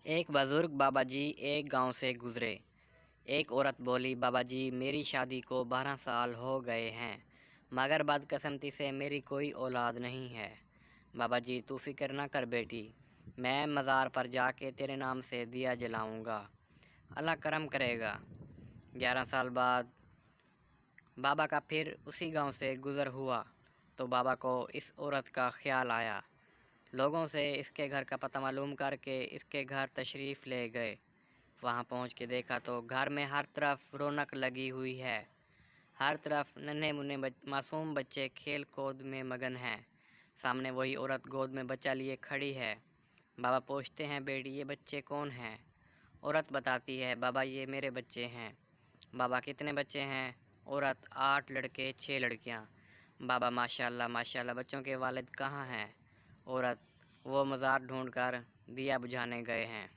ایک بزرگ بابا جی ایک گاؤں سے گزرے۔ ایک عورت بولی، بابا جی میری شادی کو 12 سال ہو گئے ہیں مگر بدقسمتی سے میری کوئی اولاد نہیں ہے۔ بابا جی تو فکر نہ کر بیٹی، میں مزار پر جا کے تیرے نام سے دیا جلاؤں گا، اللہ کرم کرے گا۔ 11 سال بعد بابا کا پھر اسی گاؤں سے گزر ہوا تو بابا کو اس عورت کا خیال آیا۔ لوگوں سے اس کے گھر کا پتہ معلوم کر کے اس کے گھر تشریف لے گئے۔ وہاں پہنچ کے دیکھا تو گھر میں ہر طرف رونق لگی ہوئی ہے، ہر طرف ننھے منھے معصوم بچے کھیل کود میں مگن ہیں۔ سامنے وہی عورت گود میں بچہ لیے کھڑی ہے۔ بابا پوچھتے ہیں، بیٹی یہ بچے کون ہیں؟ عورت بتاتی ہے، بابا یہ میرے بچے ہیں۔ بابا کتنے بچے ہیں؟ عورت 8 لڑکے 6 لڑکیاں۔ بابا ماشاءاللہ ماشاءاللہ، بچوں کے والد کہاں ہیں؟ عورت وہ مزار ڈھونڈ کر دیا بجھانے گئے ہیں۔